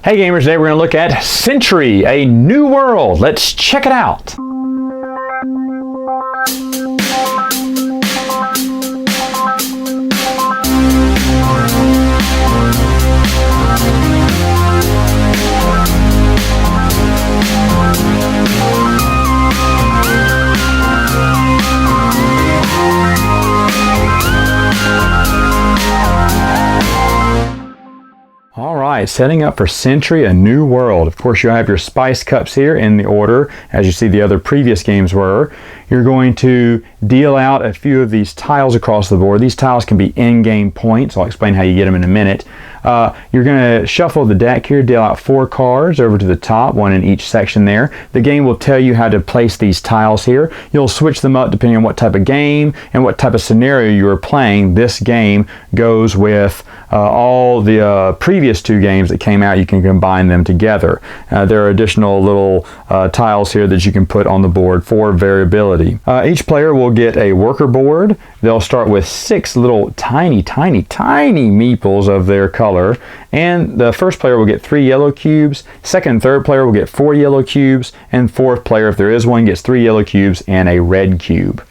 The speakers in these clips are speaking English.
Hey gamers, today we're going to look at Century, a new world. Let's check it out. Alright, setting up for Century, a new world. Of course, you have your spice cups here in the order, as you see the other previous games were. You're going to deal out a few of these tiles across the board. These tiles can be in-game points. I'll explain how you get them in a minute. You're going to shuffle the deck here, deal out 4 cards over to the top, one in each section there. The game will tell you how to place these tiles here. You'll switch them up depending on what type of game and what type of scenario you are playing. This game goes with all the previous 2 games that came out. You can combine them together. There are additional little tiles here that you can put on the board for variability. Each player will get a worker board. They'll start with 6 little tiny meeples of their color, and the first player will get 3 yellow cubes. Second and third player will get 4 yellow cubes, and fourth player, if there is one, gets 3 yellow cubes and a red cube.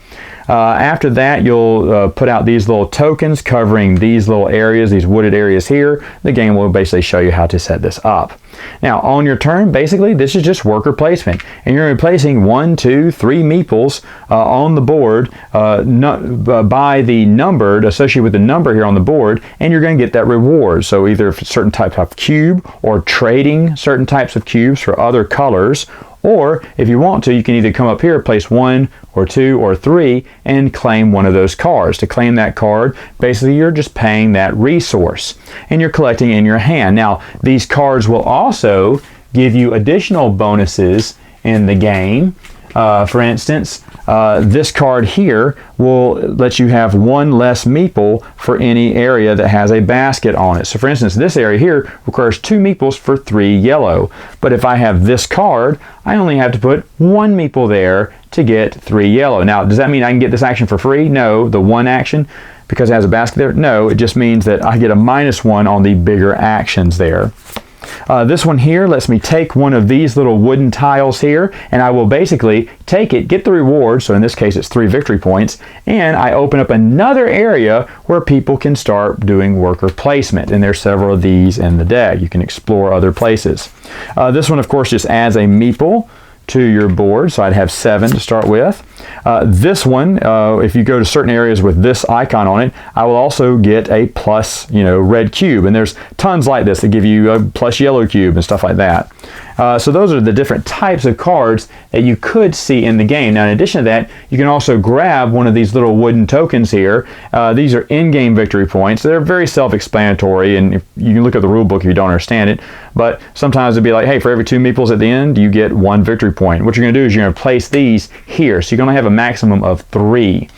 After that, you'll put out these little tokens covering these little areas, these wooded areas here. The game will basically show you how to set this up. Now, on your turn, basically, this is just worker placement. And you're going to be placing 1, 2, 3 meeples on the board by the numbered, associated with the number here on the board, and you're going to get that reward. So either certain type of cube or trading certain types of cubes for other colors. Or, if you want to, you can either come up here, place 1 or 2 or 3, and claim one of those cards. To claim that card, basically you're just paying that resource, and you're collecting in your hand. Now, these cards will also give you additional bonuses in the game. For instance, this card here will let you have 1 less meeple for any area that has a basket on it. So for instance, this area here requires 2 meeples for 3 yellow. But if I have this card, I only have to put 1 meeple there to get 3 yellow. Now, does that mean I can get this action for free? No, the 1 action, because it has a basket there? No, it just means that I get a -1 on the bigger actions there. This one here lets me take one of these little wooden tiles here, and I will basically take it, get the reward, so in this case it's 3 victory points, and I open up another area where people can start doing worker placement, and there's several of these in the deck. You can explore other places. This one, of course, just adds a meeple to your board, so I'd have 7 to start with. This one, if you go to certain areas with this icon on it, I will also get a plus, red cube, and there's tons like this that give you a plus yellow cube and stuff like that. So those are the different types of cards that you could see in the game. Now, in addition to that, you can also grab one of these little wooden tokens here. These are in-game victory points. They're very self-explanatory, and you can look at the rule book if you don't understand it. But sometimes it'd be like, hey, for every 2 meeples at the end, you get 1 victory point. What you're going to do is you're going to place these here. So you're going to have a maximum of 3.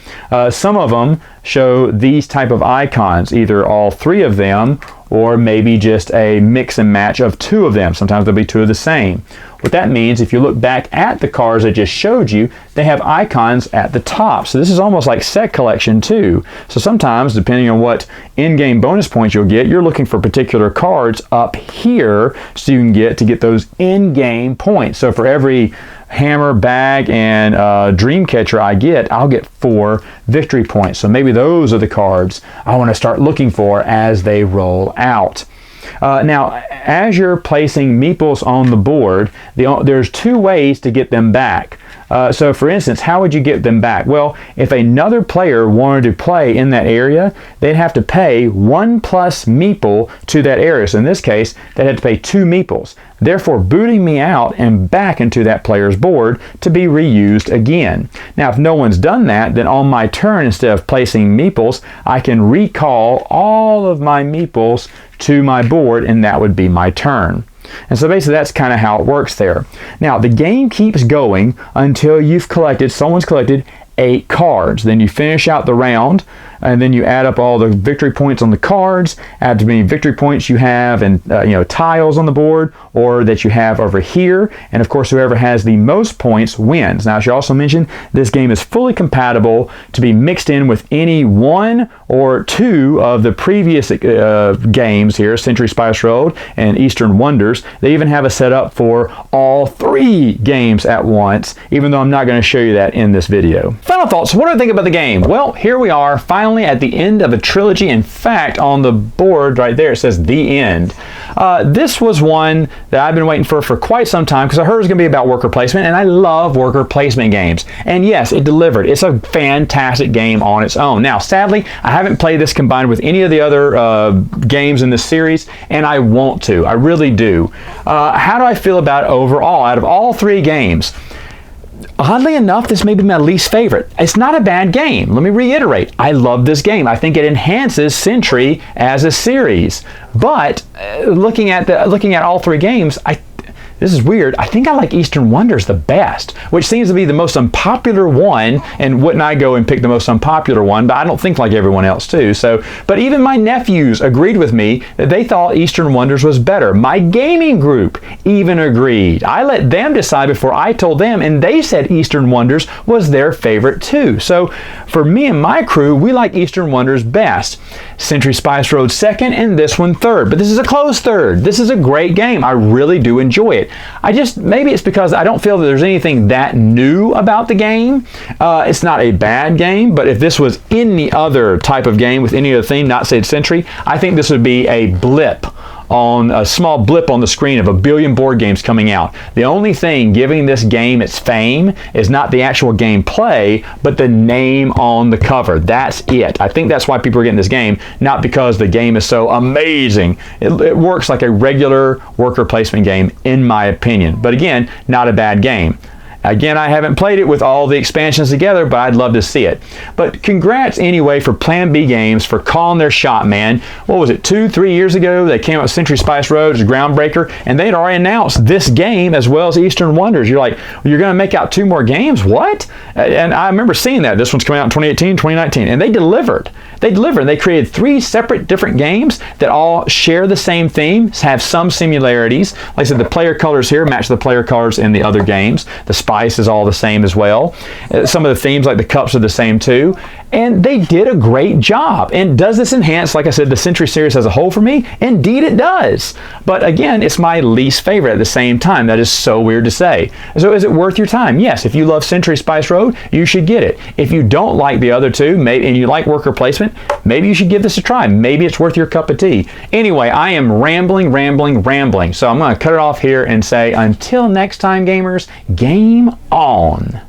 Some of them show these type of icons, either all 3 of them, or maybe just a mix and match of 2 of them. Sometimes there'll be 2 of the same. What that means, if you look back at the cards I just showed you, they have icons at the top. So this is almost like set collection too. So sometimes, depending on what in-game bonus points you'll get, you're looking for particular cards up here so you can get those in-game points. So for every hammer, bag, and Dreamcatcher I'll get 4 victory points. So maybe those are the cards I want to start looking for as they roll out. Now, as you're placing meeples on the board, there's 2 ways to get them back. So for instance, how would you get them back? Well, if another player wanted to play in that area, they'd have to pay 1 plus meeple to that area. So in this case, they'd have to pay 2 meeples, therefore booting me out and back into that player's board to be reused again. Now, if no one's done that, then on my turn, instead of placing meeples, I can recall all of my meeples to my board, and that would be my turn. And so basically that's kind of how it works there. Now, the game keeps going until someone's collected 8 cards. Then you finish out the round, and then you add up all the victory points on the cards, add how many victory points you have and tiles on the board or that you have over here, and of course whoever has the most points wins. Now I should also mention this game is fully compatible to be mixed in with any 1 or 2 of the previous games here, Century Spice Road and Eastern Wonders. They even have a setup for all 3 games at once, even though I'm not going to show you that in this video. Final thoughts. What do I think about the game? Well, here we are, finally at the end of a trilogy. In fact, on the board right there it says the end. This was one that I've been waiting for quite some time because I heard it was going to be about worker placement, and I love worker placement games. And yes, it delivered. It's a fantastic game on its own. Now, sadly, I haven't played this combined with any of the other games in this series, and I want to. I really do. How do I feel about it overall? Out of all 3 games, oddly enough, this may be my least favorite. It's not a bad game. Let me reiterate. I love this game. I think it enhances Century as a series. But looking at all 3 games, this is weird. I think I like Eastern Wonders the best, which seems to be the most unpopular one, and wouldn't I go and pick the most unpopular one, but I don't think like everyone else too. But even my nephews agreed with me that they thought Eastern Wonders was better. My gaming group even agreed. I let them decide before I told them, and they said Eastern Wonders was their favorite too. So for me and my crew, we like Eastern Wonders best. Century Spice Road second, and this one third. But this is a close third. This is a great game. I really do enjoy it. Maybe it's because I don't feel that there's anything that new about the game. It's not a bad game, but if this was any other type of game with any other theme, not said Century, I think this would be a small blip on the screen of a billion board games coming out. The only thing giving this game its fame is not the actual gameplay, but the name on the cover. That's it. I think that's why people are getting this game, not because the game is so amazing. It works like a regular worker placement game, in my opinion. But again, not a bad game. Again, I haven't played it with all the expansions together, but I'd love to see it. But congrats anyway for Plan B Games for calling their shot, man. What was it, 2-3 years ago? They came out with Century Spice Road as a groundbreaker, and they'd already announced this game as well as Eastern Wonders. You're like, well, you're going to make out 2 more games? What? And I remember seeing that. This one's coming out in 2018, 2019, and they delivered. They delivered. They created 3 separate different games that all share the same theme, have some similarities. Like I said, the player colors here match the player colors in the other games. The spice is all the same as well. Some of the themes, like the cups, are the same too. And they did a great job. And does this enhance, like I said, the Century series as a whole for me? Indeed it does. But again, it's my least favorite at the same time. That is so weird to say. So is it worth your time? Yes. If you love Century Spice Road, you should get it. If you don't like the other 2, and you like worker placement, maybe you should give this a try. Maybe it's worth your cup of tea. Anyway, I am rambling. So I'm going to cut it off here and say, until next time, gamers, game on.